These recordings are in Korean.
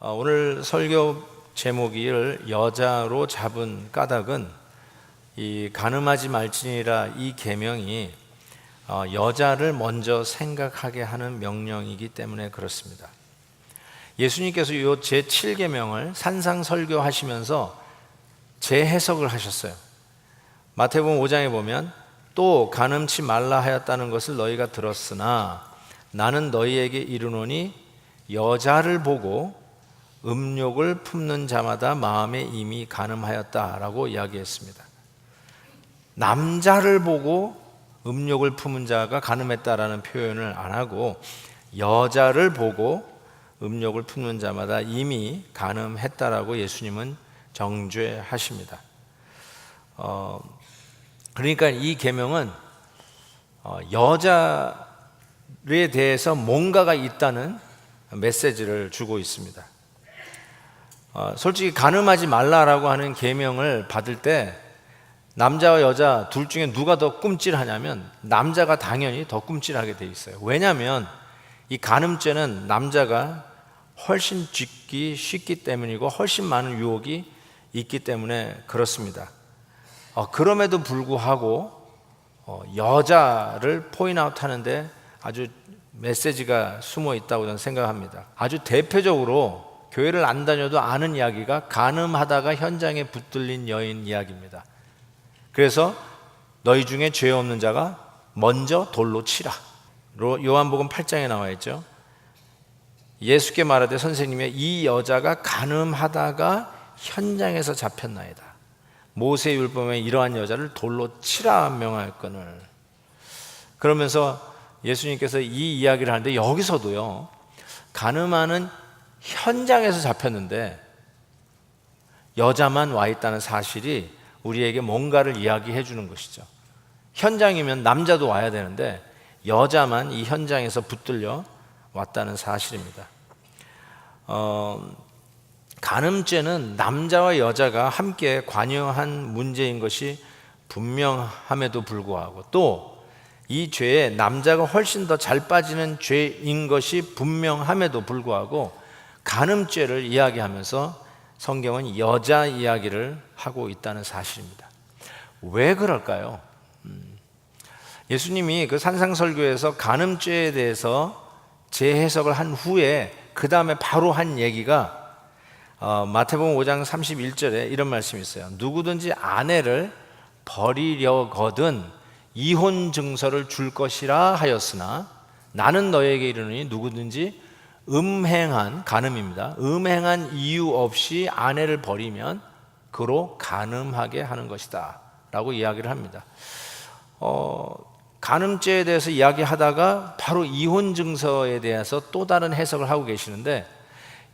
오늘 설교 제목을 여자로 잡은 까닭은 이 가늠하지 말지니라 이 계명이 여자를 먼저 생각하게 하는 명령이기 때문에 그렇습니다. 예수님께서 이 제7계명을 산상설교하시면서 재해석을 하셨어요. 마태복음 5장에 보면 또 간음치 말라 하였다는 것을 너희가 들었으나 나는 너희에게 이르노니 여자를 보고 음욕을 품는 자마다 마음에 이미 간음하였다라고 이야기했습니다. 남자를 보고 음욕을 품은 자가 간음했다라는 표현을 안 하고 여자를 보고 음욕을 품는 자마다 이미 간음했다라고 예수님은 정죄하십니다. 그러니까 이 계명은 여자에 대해서 뭔가가 있다는 메시지를 주고 있습니다. 솔직히 간음하지 말라라고 하는 계명을 받을 때 남자와 여자 둘 중에 누가 더 꿈찔하냐면 남자가 당연히 더 꿈찔하게 돼 있어요. 왜냐하면 이 간음죄는 남자가 훨씬 짓기 쉽기 때문이고 훨씬 많은 유혹이 있기 때문에 그렇습니다. 그럼에도 불구하고 여자를 포인트아웃 하는데 아주 메시지가 숨어 있다고 저는 생각합니다. 아주 대표적으로 교회를 안 다녀도 아는 이야기가 간음하다가 현장에 붙들린 여인 이야기입니다. 그래서 너희 중에 죄 없는 자가 먼저 돌로 치라. 요한복음 8장에 나와 있죠. 예수께 말하되 선생님의 이 여자가 간음하다가 현장에서 잡혔나이다. 모세 율법에 이러한 여자를 돌로 치라 명하였거늘. 그러면서 예수님께서 이 이야기를 하는데 여기서도요, 간음하는 현장에서 잡혔는데 여자만 와 있다는 사실이 우리에게 뭔가를 이야기해 주는 것이죠. 현장이면 남자도 와야 되는데 여자만 이 현장에서 붙들려 왔다는 사실입니다. 간음죄는 남자와 여자가 함께 관여한 문제인 것이 분명함에도 불구하고 또 이 죄에 남자가 훨씬 더 잘 빠지는 죄인 것이 분명함에도 불구하고 간음죄를 이야기하면서 성경은 여자 이야기를 하고 있다는 사실입니다. 왜 그럴까요? 예수님이 그 산상설교에서 간음죄에 대해서 재해석을 한 후에 그 다음에 바로 한 얘기가 마태복음 5장 31절에 이런 말씀이 있어요. 누구든지 아내를 버리려거든 이혼 증서를 줄 것이라 하였으나 나는 너에게 이르노니 누구든지 음행한, 간음입니다. 음행한 이유 없이 아내를 버리면 그로 간음하게 하는 것이다 라고 이야기를 합니다. 간음죄에 대해서 이야기하다가 바로 이혼 증서에 대해서 또 다른 해석을 하고 계시는데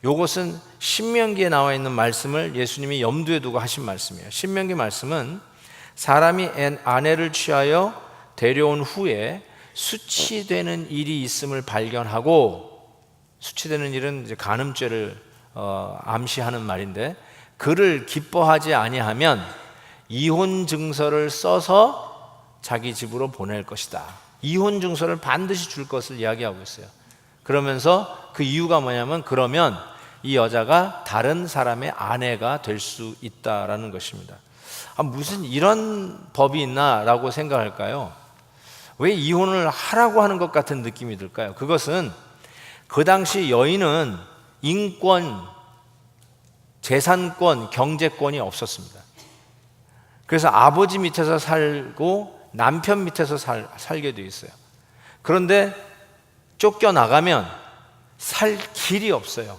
이것은 신명기에 나와 있는 말씀을 예수님이 염두에 두고 하신 말씀이에요. 신명기 말씀은 사람이 아내를 취하여 데려온 후에 수치되는 일이 있음을 발견하고, 수치되는 일은 이제 간음죄를 암시하는 말인데, 그를 기뻐하지 아니하면 이혼 증서를 써서 자기 집으로 보낼 것이다. 이혼 증서를 반드시 줄 것을 이야기하고 있어요. 그러면서 그 이유가 뭐냐면 그러면 이 여자가 다른 사람의 아내가 될 수 있다라는 것입니다. 무슨 이런 법이 있나라고 생각할까요? 왜 이혼을 하라고 하는 것 같은 느낌이 들까요? 그것은 그 당시 여인은 인권, 재산권, 경제권이 없었습니다. 그래서 아버지 밑에서 살고 남편 밑에서 살게 돼 있어요. 그런데 쫓겨나가면 살 길이 없어요.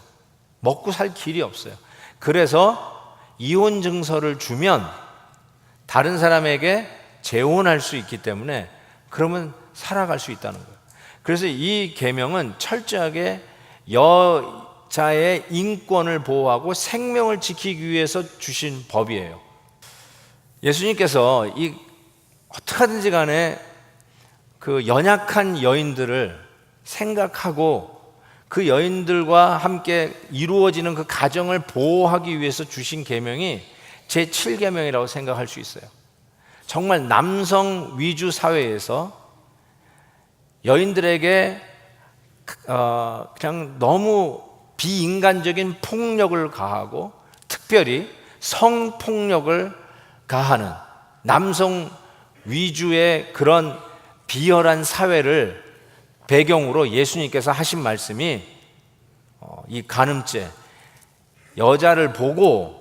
먹고 살 길이 없어요. 그래서 이혼 증서를 주면 다른 사람에게 재혼할 수 있기 때문에 그러면 살아갈 수 있다는 거예요. 그래서 이 계명은 철저하게 여자의 인권을 보호하고 생명을 지키기 위해서 주신 법이에요. 예수님께서 이 어떻게든지 간에 그 연약한 여인들을 생각하고 그 여인들과 함께 이루어지는 그 가정을 보호하기 위해서 주신 계명이 제7계명이라고 생각할 수 있어요. 정말 남성 위주 사회에서 여인들에게 그냥 너무 비인간적인 폭력을 가하고 특별히 성폭력을 가하는 남성 위주의 그런 비열한 사회를 배경으로 예수님께서 하신 말씀이 이 간음죄, 여자를 보고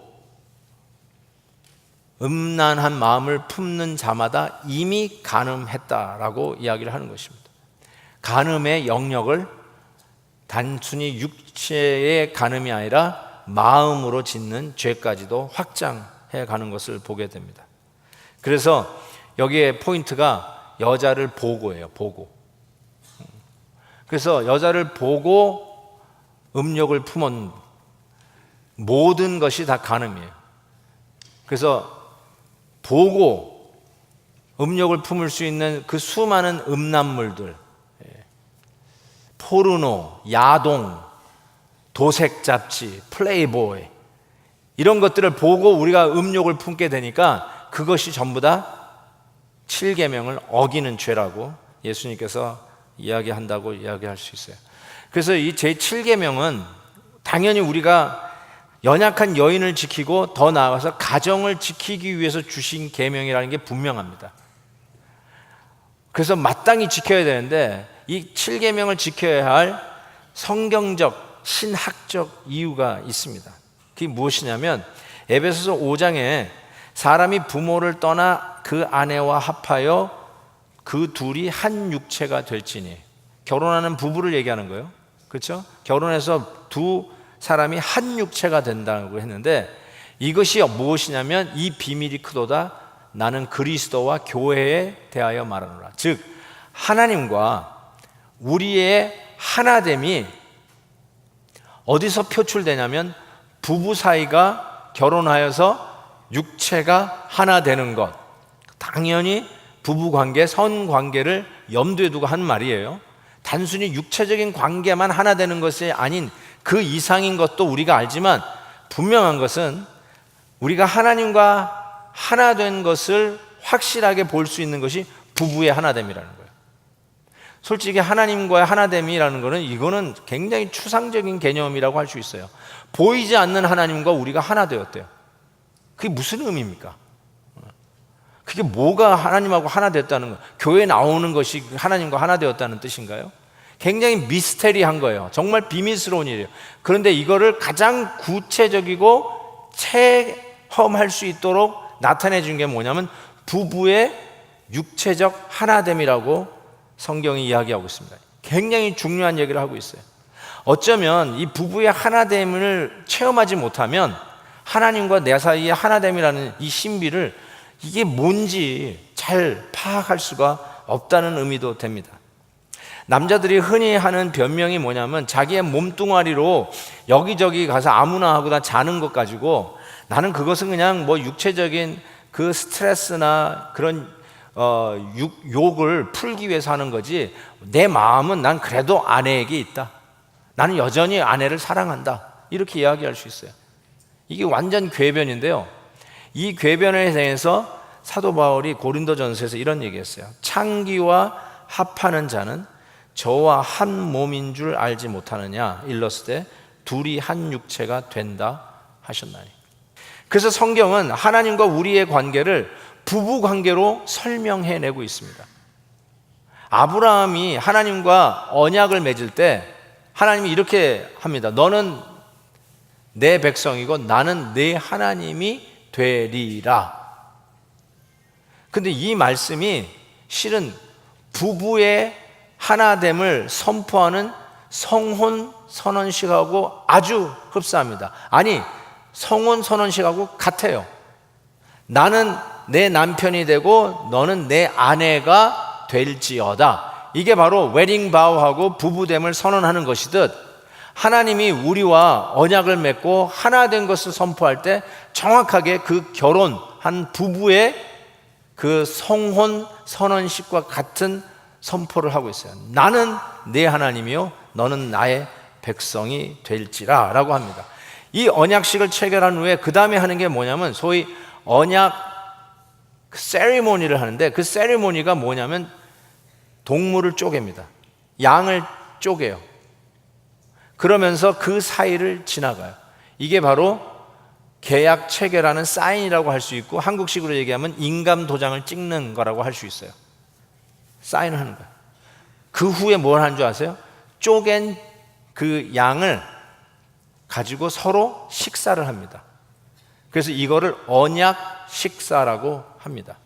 음란한 마음을 품는 자마다 이미 간음했다라고 이야기를 하는 것입니다. 간음의 영역을 단순히 육체의 간음이 아니라 마음으로 짓는 죄까지도 확장해 가는 것을 보게 됩니다. 그래서 여기에 포인트가 여자를 보고예요. 보고. 그래서 여자를 보고 음욕을 품은 모든 것이 다 간음이에요. 그래서 보고 음욕을 품을 수 있는 그 수많은 음란물들, 포르노, 야동, 도색 잡지, 플레이보이 이런 것들을 보고 우리가 음욕을 품게 되니까 그것이 전부 다 7계명을 어기는 죄라고 예수님께서 이야기한다고 이야기할 수 있어요. 그래서 이 제7계명은 당연히 우리가 연약한 여인을 지키고 더 나아가서 가정을 지키기 위해서 주신 계명이라는 게 분명합니다. 그래서 마땅히 지켜야 되는데 이 7계명을 지켜야 할 성경적, 신학적 이유가 있습니다. 그게 무엇이냐면 에베소서 5장에 사람이 부모를 떠나 그 아내와 합하여 그 둘이 한 육체가 될지니, 결혼하는 부부를 얘기하는 거예요. 그렇죠? 결혼해서 두 사람이 한 육체가 된다고 했는데 이것이 무엇이냐면 이 비밀이 크도다 나는 그리스도와 교회에 대하여 말하노라. 즉 하나님과 우리의 하나됨이 어디서 표출되냐면 부부 사이가 결혼하여서 육체가 하나 되는 것. 당연히 부부관계, 선관계를 염두에 두고 한 말이에요. 단순히 육체적인 관계만 하나 되는 것이 아닌 그 이상인 것도 우리가 알지만 분명한 것은 우리가 하나님과 하나 된 것을 확실하게 볼 수 있는 것이 부부의 하나됨이라는 거예요. 솔직히 하나님과의 하나됨이라는 것은 이거는 굉장히 추상적인 개념이라고 할 수 있어요. 보이지 않는 하나님과 우리가 하나 되었대요. 그게 무슨 의미입니까? 그게 뭐가 하나님하고 하나 됐다는 거예요? 교회에 나오는 것이 하나님과 하나 되었다는 뜻인가요? 굉장히 미스테리한 거예요. 정말 비밀스러운 일이에요. 그런데 이거를 가장 구체적이고 체험할 수 있도록 나타내 준 게 뭐냐면 부부의 육체적 하나됨이라고 성경이 이야기하고 있습니다. 굉장히 중요한 얘기를 하고 있어요. 어쩌면 이 부부의 하나됨을 체험하지 못하면 하나님과 내 사이의 하나됨이라는 이 신비를 이게 뭔지 잘 파악할 수가 없다는 의미도 됩니다. 남자들이 흔히 하는 변명이 뭐냐면 자기의 몸뚱아리로 여기저기 가서 아무나 하고 다 자는 것 가지고 나는 그것은 그냥 뭐 육체적인 그 스트레스나 그런 욕을 풀기 위해서 하는 거지 내 마음은 난 그래도 아내에게 있다. 나는 여전히 아내를 사랑한다. 이렇게 이야기할 수 있어요. 이게 완전 궤변인데요. 이 궤변에 대해서 사도 바울이 고린도전서에서 이런 얘기했어요. 창기와 합하는 자는 저와 한 몸인 줄 알지 못하느냐 일렀을 때 둘이 한 육체가 된다 하셨나니. 그래서 성경은 하나님과 우리의 관계를 부부 관계로 설명해내고 있습니다. 아브라함이 하나님과 언약을 맺을 때 하나님이 이렇게 합니다. 너는 내 백성이고 나는 내 하나님이 되리라. 근데 이 말씀이 실은 부부의 하나됨을 선포하는 성혼 선언식하고 아주 흡사합니다. 아니, 성혼 선언식하고 같아요. 나는 내 남편이 되고 너는 내 아내가 될지어다. 이게 바로 웨딩 바우하고 부부됨을 선언하는 것이듯 하나님이 우리와 언약을 맺고 하나 된 것을 선포할 때 정확하게 그 결혼한 부부의 그 성혼 선언식과 같은 선포를 하고 있어요. 나는 네 하나님이요 너는 나의 백성이 될지라 라고 합니다. 이 언약식을 체결한 후에 그 다음에 하는 게 뭐냐면 소위 언약 세리머니를 하는데 그 세리머니가 뭐냐면 동물을 쪼갭니다. 양을 쪼개요. 그러면서 그 사이를 지나가요. 이게 바로 계약 체결하는 사인이라고 할 수 있고, 한국식으로 얘기하면 인감 도장을 찍는 거라고 할 수 있어요. 사인을 하는 거예요. 그 후에 뭘 하는 줄 아세요? 쪼갠 그 양을 가지고 서로 식사를 합니다. 그래서 이거를 언약 식사라고 합니다.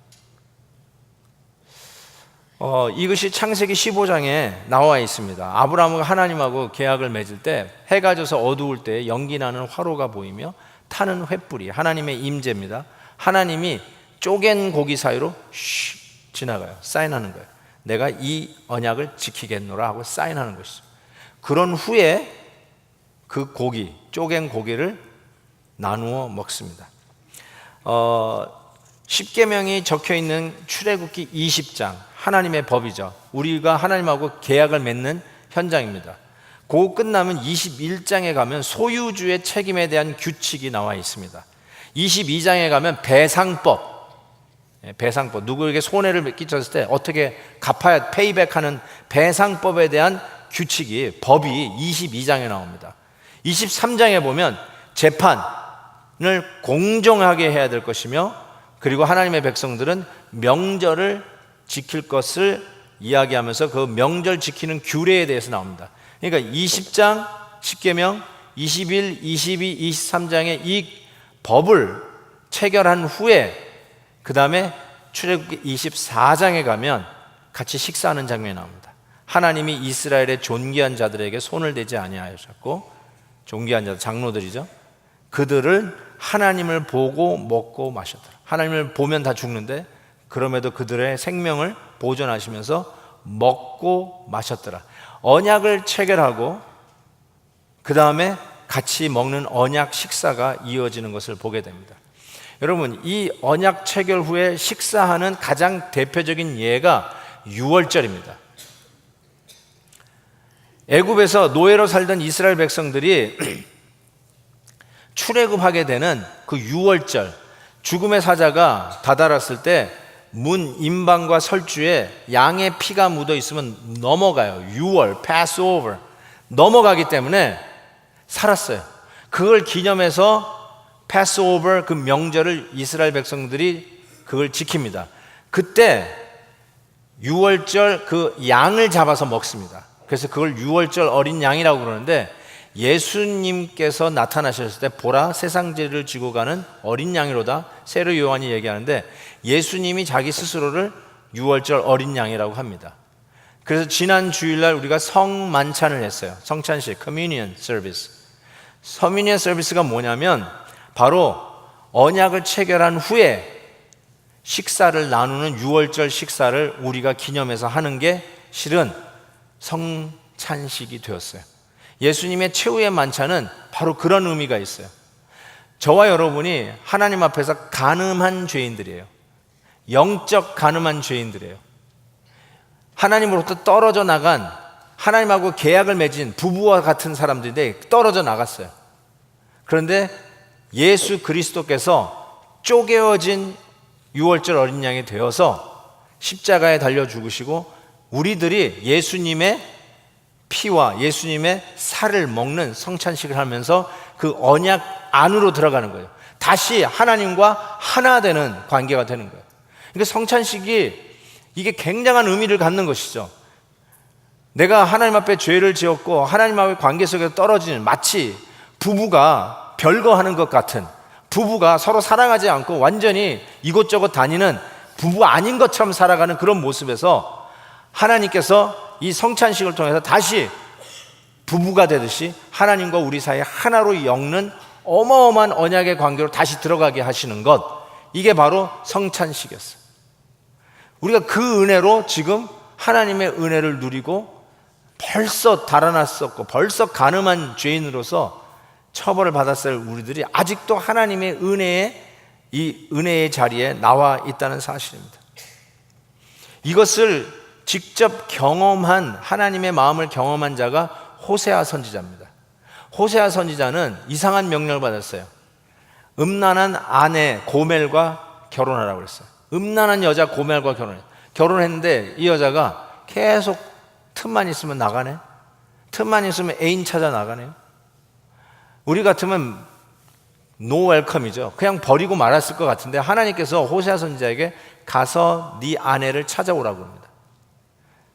이것이 창세기 15장에 나와 있습니다. 아브라함은 하나님하고 계약을 맺을 때 해가 져서 어두울 때 연기 나는 화로가 보이며 타는 횃불이 하나님의 임재입니다. 하나님이 쪼갠 고기 사이로 슉 지나가요. 사인하는 거예요. 내가 이 언약을 지키겠노라 하고 사인하는 것이죠. 그런 후에 그 고기, 쪼갠 고기를 나누어 먹습니다. 십계명이 적혀 있는 출애굽기 20장, 하나님의 법이죠. 우리가 하나님하고 계약을 맺는 현장입니다. 그거 끝나면 21장에 가면 소유주의 책임에 대한 규칙이 나와 있습니다. 22장에 가면 배상법, 누구에게 손해를 끼쳤을 때 어떻게 갚아야 페이백하는 배상법에 대한 규칙이, 법이 22장에 나옵니다. 23장에 보면 재판을 공정하게 해야 될 것이며, 그리고 하나님의 백성들은 명절을 지킬 것을 이야기하면서 그 명절 지키는 규례에 대해서 나옵니다. 그러니까 20장 10계명, 21, 22, 23장의 이 법을 체결한 후에 그 다음에 출애굽기 24장에 가면 같이 식사하는 장면이 나옵니다. 하나님이 이스라엘의 존귀한 자들에게 손을 대지 아니하셨고, 존귀한 자들, 장로들이죠. 그들을 하나님을 보고 먹고 마셨더라. 하나님을 보면 다 죽는데 그럼에도 그들의 생명을 보존하시면서 먹고 마셨더라. 언약을 체결하고 그 다음에 같이 먹는 언약 식사가 이어지는 것을 보게 됩니다. 여러분, 이 언약 체결 후에 식사하는 가장 대표적인 예가 유월절입니다. 애굽에서 노예로 살던 이스라엘 백성들이 출애굽하게 되는 그 유월절, 죽음의 사자가 다다랐을 때 문 임방과 설주에 양의 피가 묻어 있으면 넘어가요. 유월, Passover, 넘어가기 때문에 살았어요. 그걸 기념해서 Passover, 그 명절을 이스라엘 백성들이 그걸 지킵니다. 그때 유월절 그 양을 잡아서 먹습니다. 그래서 그걸 유월절 어린 양이라고 그러는데, 예수님께서 나타나셨을 때 보라 세상 죄를 지고 가는 어린 양이로다, 세례 요한이 얘기하는데 예수님이 자기 스스로를 유월절 어린 양이라고 합니다. 그래서 지난 주일날 우리가 성만찬을 했어요. 성찬식, Communion Service. Communion Service가 뭐냐면 바로 언약을 체결한 후에 식사를 나누는 유월절 식사를 우리가 기념해서 하는 게 실은 성찬식이 되었어요. 예수님의 최후의 만찬은 바로 그런 의미가 있어요. 저와 여러분이 하나님 앞에서 간음한 죄인들이에요. 영적 간음한 죄인들이에요. 하나님으로부터 떨어져 나간, 하나님하고 계약을 맺은 부부와 같은 사람들인데 떨어져 나갔어요. 그런데 예수 그리스도께서 쪼개어진 유월절 어린 양이 되어서 십자가에 달려 죽으시고, 우리들이 예수님의 피와 예수님의 살을 먹는 성찬식을 하면서 그 언약 안으로 들어가는 거예요. 다시 하나님과 하나 되는 관계가 되는 거예요. 그러니까 성찬식이 이게 굉장한 의미를 갖는 것이죠. 내가 하나님 앞에 죄를 지었고 하나님과의 관계 속에서 떨어지는, 마치 부부가 별거 하는 것 같은, 부부가 서로 사랑하지 않고 완전히 이곳저곳 다니는 부부 아닌 것처럼 살아가는 그런 모습에서 하나님께서 이 성찬식을 통해서 다시 부부가 되듯이 하나님과 우리 사이에 하나로 엮는 어마어마한 언약의 관계로 다시 들어가게 하시는 것, 이게 바로 성찬식이었어요. 우리가 그 은혜로 지금 하나님의 은혜를 누리고 벌써 달아났었고 벌써 간음한 죄인으로서 처벌을 받았을 우리들이 아직도 하나님의 이 은혜의 자리에 나와 있다는 사실입니다. 이것을 직접 경험한, 하나님의 마음을 경험한 자가 호세아 선지자입니다. 호세아 선지자는 이상한 명령을 받았어요. 음란한 아내 고멜과 결혼하라고 그랬어요. 음란한 여자 고멜과 결혼했는데 이 여자가 계속 틈만 있으면 나가네. 틈만 있으면 애인 찾아 나가네요. 우리 같으면 노 웰컴이죠. 그냥 버리고 말았을 것 같은데 하나님께서 호세아 선지자에게 가서 네 아내를 찾아오라고 합니다.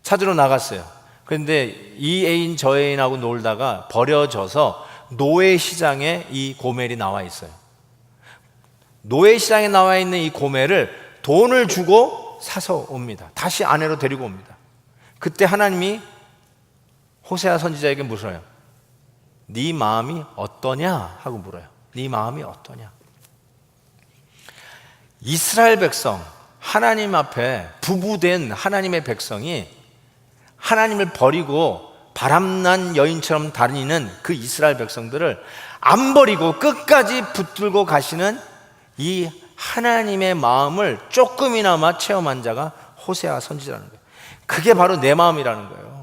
찾으러 나갔어요. 그런데 이 애인 저 애인하고 놀다가 버려져서 노예 시장에 이 고멜이 나와 있어요. 노예 시장에 나와 있는 이 고멜을 돈을 주고 사서 옵니다. 다시 아내로 데리고 옵니다. 그때 하나님이 호세아 선지자에게 물어요. 네 마음이 어떠냐 하고 물어요. 네 마음이 어떠냐. 이스라엘 백성, 하나님 앞에 부부된 하나님의 백성이 하나님을 버리고 바람난 여인처럼 다니는 그 이스라엘 백성들을 안 버리고 끝까지 붙들고 가시는 이 하나님의 마음을 조금이나마 체험한 자가 호세아 선지자라는 거예요. 그게 바로 내 마음이라는 거예요.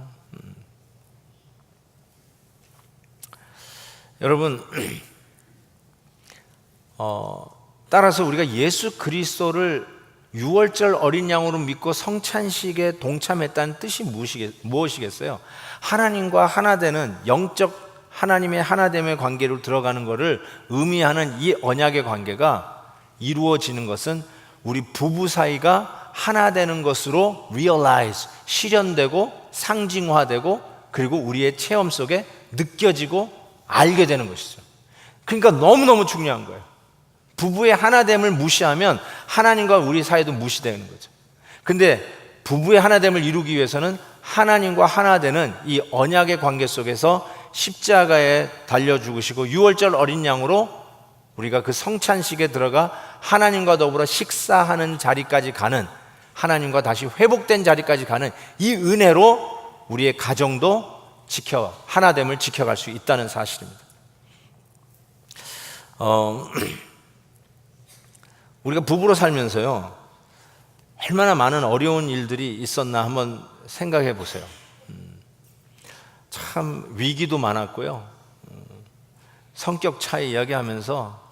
여러분, 따라서 우리가 예수 그리스도를 유월절 어린 양으로 믿고 성찬식에 동참했다는 뜻이 무엇이겠어요? 하나님과 하나 되는 영적 하나님의 하나됨의 관계로 들어가는 것을 의미하는 이 언약의 관계가 이루어지는 것은 우리 부부 사이가 하나 되는 것으로 realize, 실현되고 상징화되고 그리고 우리의 체험 속에 느껴지고 알게 되는 것이죠. 그러니까 너무너무 중요한 거예요. 부부의 하나됨을 무시하면 하나님과 우리 사이도 무시되는 거죠. 근데 부부의 하나됨을 이루기 위해서는 하나님과 하나 되는 이 언약의 관계 속에서 십자가에 달려 죽으시고 유월절 어린 양으로 우리가 그 성찬식에 들어가 하나님과 더불어 식사하는 자리까지 가는, 하나님과 다시 회복된 자리까지 가는 이 은혜로 우리의 가정도 하나됨을 지켜갈 수 있다는 사실입니다. 우리가 부부로 살면서요, 얼마나 많은 어려운 일들이 있었나 한번 생각해 보세요. 참 위기도 많았고요. 성격 차이 이야기하면서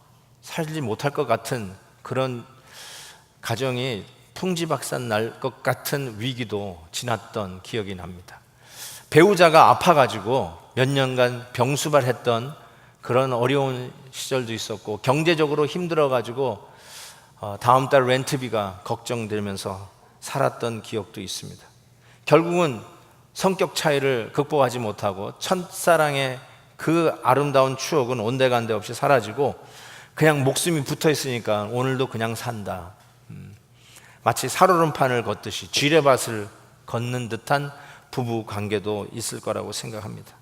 살지 못할 것 같은 그런 가정이 풍지박산 날 것 같은 위기도 지났던 기억이 납니다. 배우자가 아파가지고 몇 년간 병수발했던 그런 어려운 시절도 있었고, 경제적으로 힘들어가지고 다음 달 렌트비가 걱정되면서 살았던 기억도 있습니다. 결국은 성격 차이를 극복하지 못하고 첫사랑의 그 아름다운 추억은 온데간데 없이 사라지고 그냥 목숨이 붙어 있으니까 오늘도 그냥 산다. 마치 살얼음판을 걷듯이 지뢰밭을 걷는 듯한 부부 관계도 있을 거라고 생각합니다.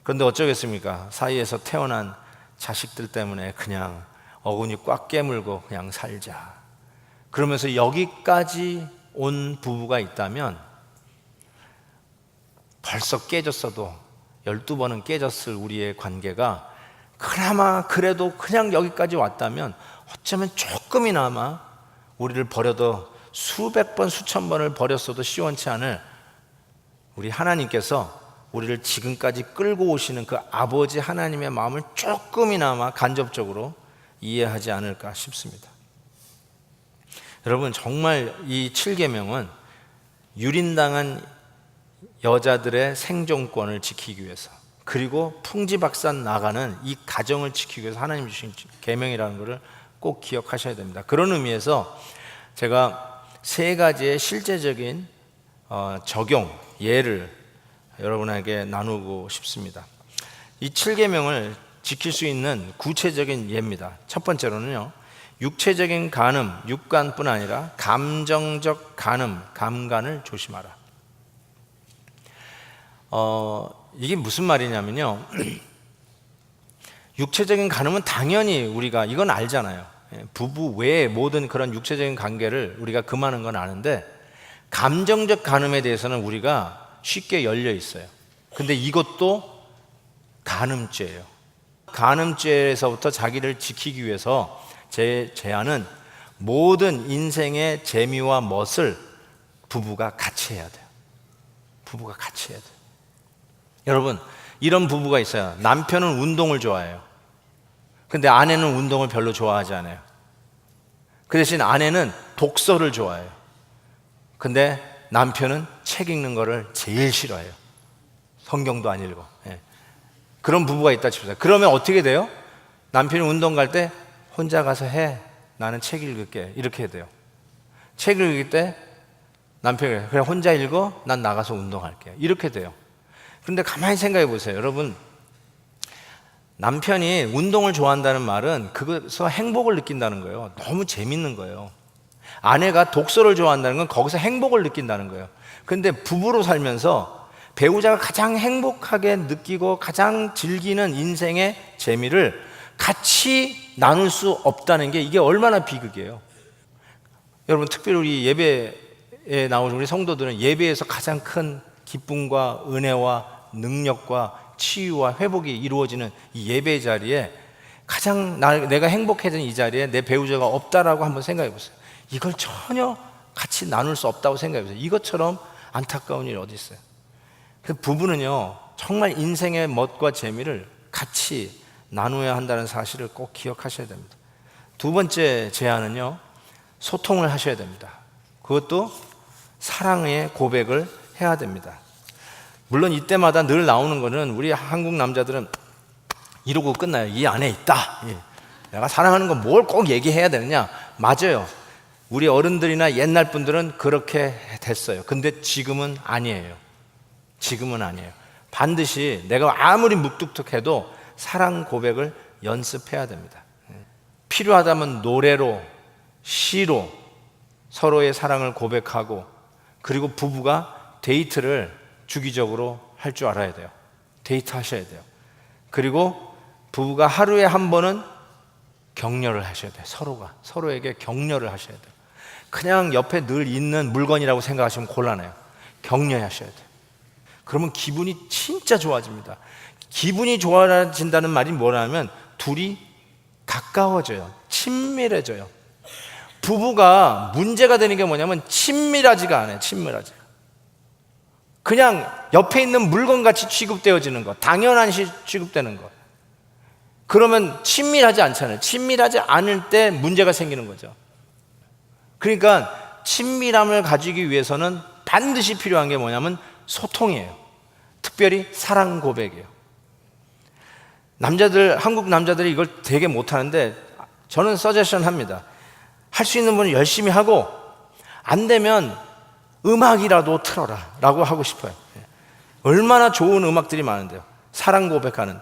그런데 어쩌겠습니까? 사이에서 태어난 자식들 때문에 그냥 어금니 꽉 깨물고 그냥 살자. 그러면서 여기까지 온 부부가 있다면 벌써 깨졌어도 12번은 깨졌을 우리의 관계가 그나마 그래도 그냥 여기까지 왔다면 어쩌면 조금이나마 우리를 버려도 수백 번 수천 번을 버렸어도 시원치 않을 우리 하나님께서 우리를 지금까지 끌고 오시는 그 아버지 하나님의 마음을 조금이나마 간접적으로 이해하지 않을까 싶습니다. 여러분, 정말 이 7계명은 유린당한 여자들의 생존권을 지키기 위해서, 그리고 풍지박산 나가는 이 가정을 지키기 위해서 하나님 주신 계명이라는 것을 꼭 기억하셔야 됩니다. 그런 의미에서 제가 세 가지의 실제적인 적용 예를 여러분에게 나누고 싶습니다. 이 7계명을 지킬 수 있는 구체적인 예입니다. 첫 번째로는요, 육체적인 간음, 육간뿐 아니라 감정적 간음, 감간을 조심하라. 이게 무슨 말이냐면요, 육체적인 간음은 당연히 우리가 이건 알잖아요. 부부 외의 모든 그런 육체적인 관계를 우리가 금하는 건 아는데, 감정적 간음에 대해서는 우리가 쉽게 열려 있어요. 근데 이것도 간음죄예요. 간음죄에서부터 자기를 지키기 위해서 제 제안은 모든 인생의 재미와 멋을 부부가 같이 해야 돼요. 부부가 같이 해야 돼요. 여러분, 이런 부부가 있어요. 남편은 운동을 좋아해요. 근데 아내는 운동을 별로 좋아하지 않아요. 그 대신 아내는 독서를 좋아해요. 근데 남편은 책 읽는 거를 제일 싫어해요. 성경도 안 읽어. 그런 부부가 있다 칩시다. 그러면 어떻게 돼요? 남편이 운동 갈 때 혼자 가서 해. 나는 책 읽을게. 이렇게 해야 돼요. 책 읽을 때 남편이 그냥 혼자 읽어. 난 나가서 운동할게. 이렇게 돼요. 그런데 가만히 생각해 보세요. 여러분, 남편이 운동을 좋아한다는 말은 그것에서 행복을 느낀다는 거예요. 너무 재밌는 거예요. 아내가 독서를 좋아한다는 건 거기서 행복을 느낀다는 거예요. 그런데 부부로 살면서 배우자가 가장 행복하게 느끼고 가장 즐기는 인생의 재미를 같이 나눌 수 없다는 게 이게 얼마나 비극이에요. 여러분, 특별히 우리 예배에 나오는 우리 성도들은 예배에서 가장 큰 기쁨과 은혜와 능력과 치유와 회복이 이루어지는 이 예배 자리에 가장 내가 행복해지는 이 자리에 내 배우자가 없다라고 한번 생각해 보세요. 이걸 전혀 같이 나눌 수 없다고 생각해 보세요. 이것처럼 안타까운 일이 어디 있어요? 그 부부는요, 정말 인생의 멋과 재미를 같이 나눠야 한다는 사실을 꼭 기억하셔야 됩니다. 두 번째 제안은요, 소통을 하셔야 됩니다. 그것도 사랑의 고백을 해야 됩니다. 물론 이때마다 늘 나오는 거는 우리 한국 남자들은 이러고 끝나요. 이 안에 있다. 내가 사랑하는 건 뭘 꼭 얘기해야 되느냐? 맞아요. 우리 어른들이나 옛날 분들은 그렇게 됐어요. 근데 지금은 아니에요. 지금은 아니에요. 반드시 내가 아무리 묵뚝뚝해도 사랑 고백을 연습해야 됩니다. 필요하다면 노래로, 시로 서로의 사랑을 고백하고, 그리고 부부가 데이트를 주기적으로 할 줄 알아야 돼요. 데이트 하셔야 돼요. 그리고 부부가 하루에 한 번은 격려를 하셔야 돼요. 서로에게 격려를 하셔야 돼요. 그냥 옆에 늘 있는 물건이라고 생각하시면 곤란해요. 격려하셔야 돼요. 그러면 기분이 진짜 좋아집니다. 기분이 좋아진다는 말이 뭐냐면 둘이 가까워져요. 친밀해져요. 부부가 문제가 되는 게 뭐냐면 친밀하지가 않아요. 친밀하지. 그냥 옆에 있는 물건같이 취급되어지는 것, 당연한 취급되는 것. 그러면 친밀하지 않잖아요. 친밀하지 않을 때 문제가 생기는 거죠. 그러니까 친밀함을 가지기 위해서는 반드시 필요한 게 뭐냐면 소통이에요. 특별히 사랑 고백이에요. 한국 남자들이 이걸 되게 못하는데 저는 서제션 합니다. 할 수 있는 분은 열심히 하고, 안 되면 음악이라도 틀어라 라고 하고 싶어요. 얼마나 좋은 음악들이 많은데요. 사랑 고백하는.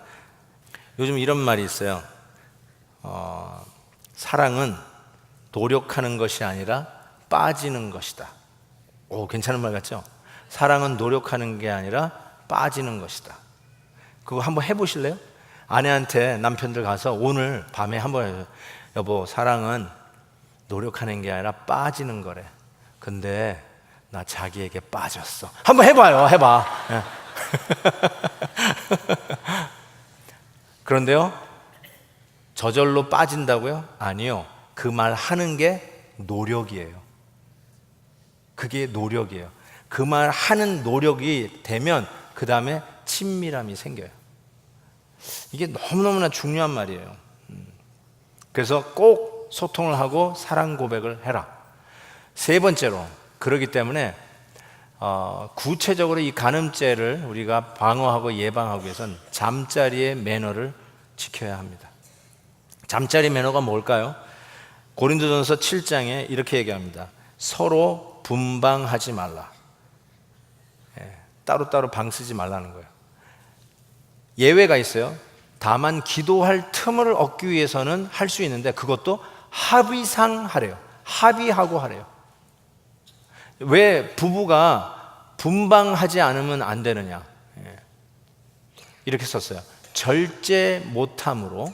요즘 이런 말이 있어요. 사랑은 노력하는 것이 아니라 빠지는 것이다. 오, 괜찮은 말 같죠? 사랑은 노력하는 게 아니라 빠지는 것이다. 그거 한번 해보실래요? 아내한테 남편들 가서 오늘 밤에 한번 해요. 여보, 사랑은 노력하는 게 아니라 빠지는 거래. 근데 나 자기에게 빠졌어. 한번 해봐요. 해봐. 그런데요, 저절로 빠진다고요? 아니요. 그 말 하는 게 노력이에요. 그게 노력이에요. 그 말 하는 노력이 되면 그 다음에 친밀함이 생겨요. 이게 너무너무나 중요한 말이에요. 그래서 꼭 소통을 하고 사랑 고백을 해라. 세 번째로, 그러기 때문에 구체적으로 이 간음죄를 우리가 방어하고 예방하기 위해서는 잠자리의 매너를 지켜야 합니다. 잠자리 매너가 뭘까요? 고린도전서 7장에 이렇게 얘기합니다. 서로 분방하지 말라. 따로따로 방 쓰지 말라는 거예요. 예외가 있어요. 다만 기도할 틈을 얻기 위해서는 할 수 있는데 그것도 합의상 하래요. 합의하고 하래요. 왜 부부가 분방하지 않으면 안 되느냐? 이렇게 썼어요. 절제 못함으로.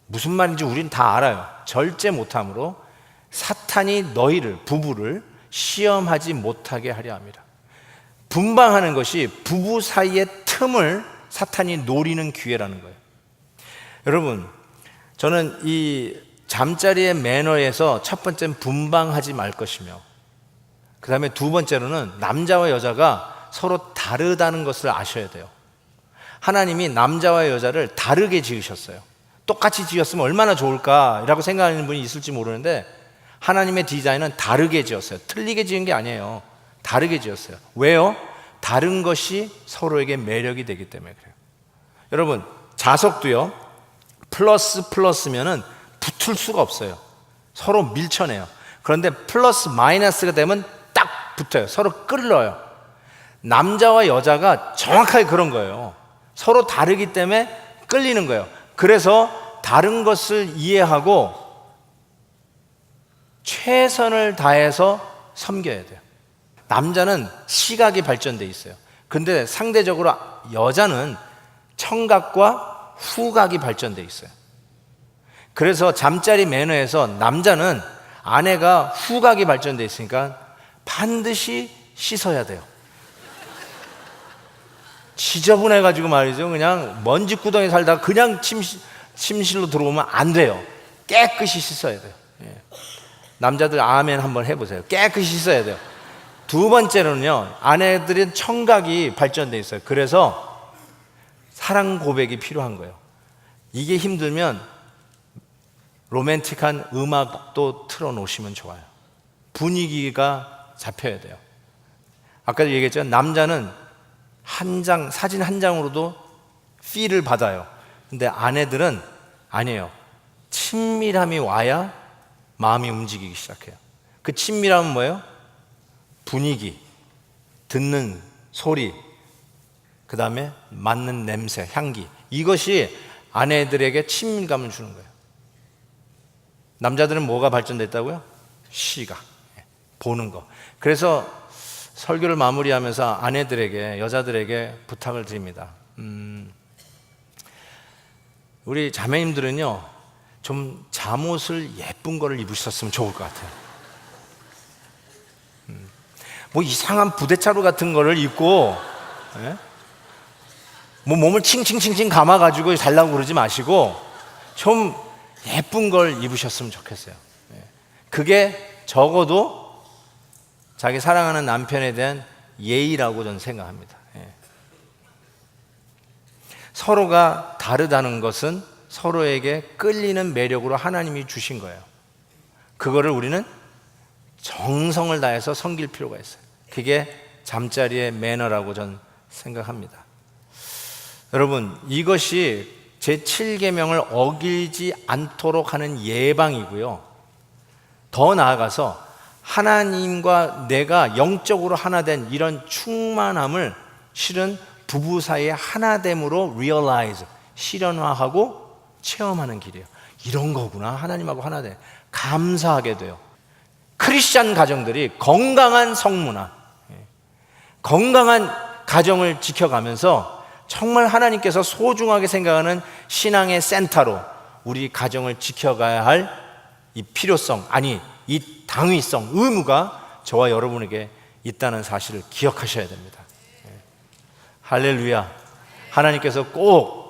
무슨 말인지 우리는 다 알아요. 절제 못함으로 사탄이 너희를, 부부를 시험하지 못하게 하려 합니다. 분방하는 것이 부부 사이의 틈을 사탄이 노리는 기회라는 거예요. 여러분, 저는 이 잠자리의 매너에서 첫 번째는 분방하지 말 것이며, 그 다음에 두 번째로는 남자와 여자가 서로 다르다는 것을 아셔야 돼요. 하나님이 남자와 여자를 다르게 지으셨어요. 똑같이 지었으면 얼마나 좋을까라고 생각하는 분이 있을지 모르는데 하나님의 디자인은 다르게 지었어요. 틀리게 지은 게 아니에요. 다르게 지었어요. 왜요? 다른 것이 서로에게 매력이 되기 때문에 그래요. 여러분, 자석도요, 플러스 플러스면은 붙을 수가 없어요. 서로 밀쳐내요. 그런데 플러스 마이너스가 되면 딱 붙어요. 서로 끌어요. 남자와 여자가 정확하게 그런 거예요. 서로 다르기 때문에 끌리는 거예요. 그래서 다른 것을 이해하고 최선을 다해서 섬겨야 돼요. 남자는 시각이 발전돼 있어요. 근데 상대적으로 여자는 청각과 후각이 발전돼 있어요. 그래서 잠자리 매너에서 남자는 아내가 후각이 발전돼 있으니까 반드시 씻어야 돼요. 지저분해가지고 말이죠. 그냥 먼지 구덩이 살다가 그냥 침실로 들어오면 안 돼요. 깨끗이 씻어야 돼요. 예. 남자들 아멘 한번 해보세요. 깨끗이 씻어야 돼요. 두 번째로는요, 아내들은 청각이 발전돼 있어요. 그래서 사랑 고백이 필요한 거예요. 이게 힘들면 로맨틱한 음악도 틀어놓으시면 좋아요. 분위기가 잡혀야 돼요. 아까도 얘기했죠. 남자는 사진 한 장으로도 필을 받아요. 근데 아내들은 아니에요. 친밀함이 와야 마음이 움직이기 시작해요. 그 친밀함은 뭐예요? 분위기, 듣는 소리, 그 다음에 맡는 냄새, 향기. 이것이 아내들에게 친밀감을 주는 거예요. 남자들은 뭐가 발전됐다고요? 시각, 보는 거. 그래서 설교를 마무리하면서 아내들에게, 여자들에게 부탁을 드립니다. 우리 자매님들은요, 좀 잠옷을 예쁜 거를 입으셨으면 좋을 것 같아요. 뭐 이상한 부대차로 같은 거를 입고, 뭐 몸을 칭칭칭칭 감아가지고 달라고 그러지 마시고 좀 예쁜 걸 입으셨으면 좋겠어요. 그게 적어도 자기 사랑하는 남편에 대한 예의라고 저는 생각합니다. 서로가 다르다는 것은 서로에게 끌리는 매력으로 하나님이 주신 거예요. 그거를 우리는 정성을 다해서 섬길 필요가 있어요. 그게 잠자리의 매너라고 저는 생각합니다. 여러분, 이것이 제7계명을 어기지 않도록 하는 예방이고요. 더 나아가서 하나님과 내가 영적으로 하나 된 이런 충만함을 실은 부부 사이의 하나됨으로 realize, 실현화하고 체험하는 길이에요. 이런 거구나. 하나님하고 하나 돼. 감사하게 돼요. 크리스찬 가정들이 건강한 성문화, 건강한 가정을 지켜가면서 정말 하나님께서 소중하게 생각하는 신앙의 센터로 우리 가정을 지켜가야 할 이 필요성, 아니 이 당위성, 의무가 저와 여러분에게 있다는 사실을 기억하셔야 됩니다. 할렐루야. 하나님께서 꼭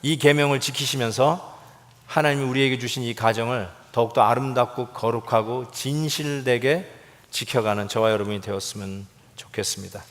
이 계명을 지키시면서 하나님이 우리에게 주신 이 가정을 더욱더 아름답고 거룩하고 진실되게 지켜가는 저와 여러분이 되었으면 좋겠습니다.